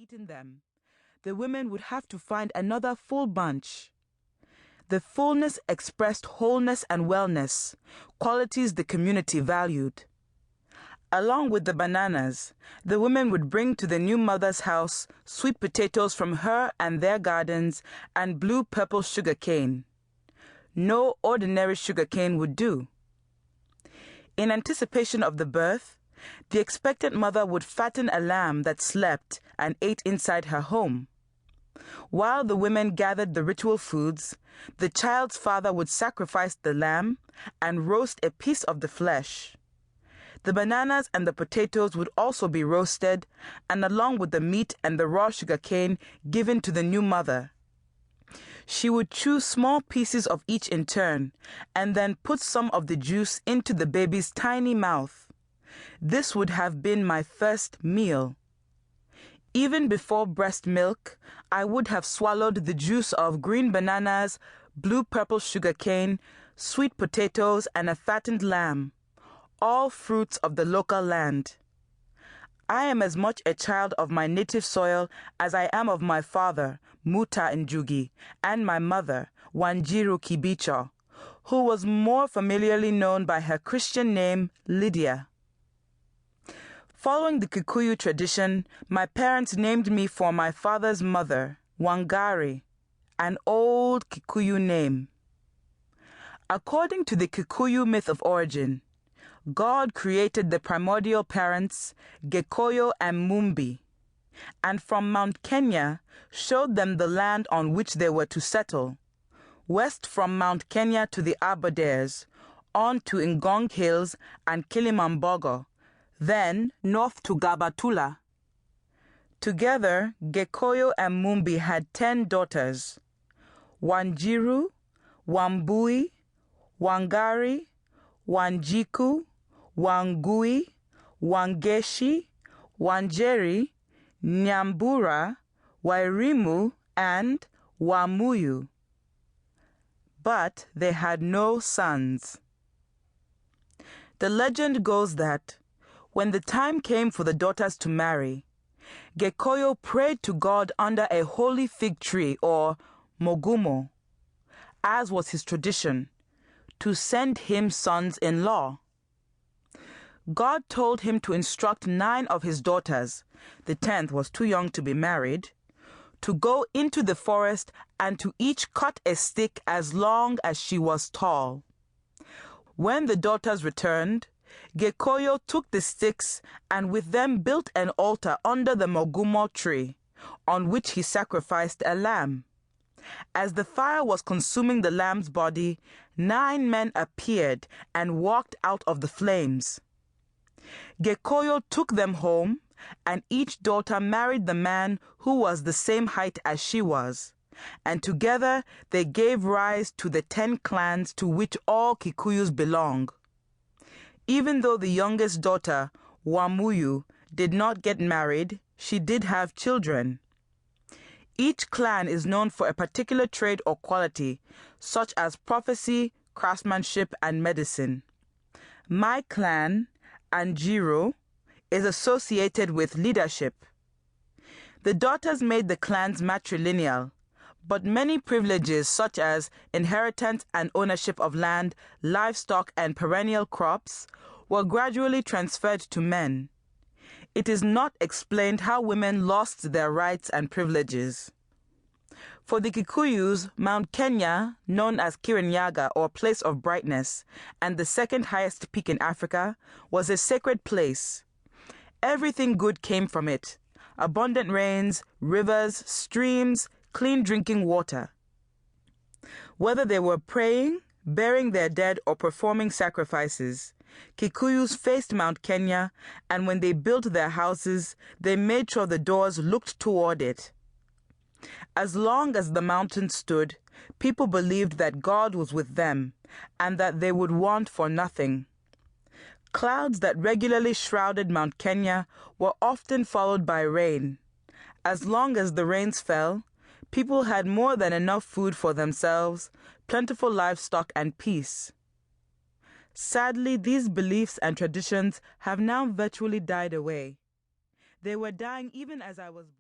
eaten them, the women would have to find another full bunch. The fullness expressed wholeness and wellness, qualities the community valued. Along with the bananas, the women would bring to the new mother's house sweet potatoes from her and their gardens and blue-purple sugar cane. No ordinary sugar cane would do. In anticipation of the birth, the expectant mother would fatten a lamb that slept and ate inside her home. While the women gathered the ritual foods, the child's father would sacrifice the lamb and roast a piece of the flesh. The bananas and the potatoes would also be roasted, and along with the meat and the raw sugar cane given to the new mother. She would chew small pieces of each in turn, and then put some of the juice into the baby's tiny mouth. This would have been my first meal. Even before breast milk, I would have swallowed the juice of green bananas, blue-purple sugar cane, sweet potatoes, and a fattened lamb, all fruits of the local land. I am as much a child of my native soil as I am of my father, Muta Njugi, and my mother, Wanjiru Kibicho, who was more familiarly known by her Christian name, Lydia. Following the Kikuyu tradition, my parents named me for my father's mother, Wangari, an old Kikuyu name. According to the Kikuyu myth of origin, God created the primordial parents, Gikuyu and Mumbi, and from Mount Kenya showed them the land on which they were to settle, west from Mount Kenya to the Aberdares, on to Ngong Hills and Kilimambogo, then north to Gabatula. Together, Gikuyu and Mumbi had 10 daughters: Wanjiru, Wambui, Wangari, Wanjiku, Wangui, Wangeshi, Wanjeri, Nyambura, Wairimu, and Wamuyu. But they had no sons. The legend goes that when the time came for the daughters to marry, Gikuyu prayed to God under a holy fig tree, or mogumo, as was his tradition, to send him sons-in-law. God told him to instruct 9 of his daughters, the 10th was too young to be married, to go into the forest and to each cut a stick as long as she was tall. When the daughters returned, Gikuyu took the sticks and with them built an altar under the mogumo tree, on which he sacrificed a lamb. As the fire was consuming the lamb's body, 9 men appeared and walked out of the flames. Gikuyu took them home, and each daughter married the man who was the same height as she was, and together they gave rise to the 10 clans to which all Kikuyus belong. Even though the youngest daughter, Wamuyu, did not get married, she did have children. Each clan is known for a particular trade or quality, such as prophecy, craftsmanship, and medicine. My clan, Anjiro, is associated with leadership. The daughters made the clans matrilineal, but many privileges such as inheritance and ownership of land, livestock, and perennial crops were gradually transferred to men. It is not explained how women lost their rights and privileges. For the Kikuyus, Mount Kenya, known as Kirinyaga or Place of Brightness, and the second highest peak in Africa, was a sacred place. Everything good came from it: abundant rains, rivers, streams, clean drinking water. Whether they were praying, burying their dead, or performing sacrifices, Kikuyus faced Mount Kenya, and when they built their houses, they made sure the doors looked toward it. As long as the mountain stood, people believed that God was with them, and that they would want for nothing. Clouds that regularly shrouded Mount Kenya were often followed by rain. As long as the rains fell, people had more than enough food for themselves, plentiful livestock, and peace. Sadly, these beliefs and traditions have now virtually died away. They were dying even as I was born.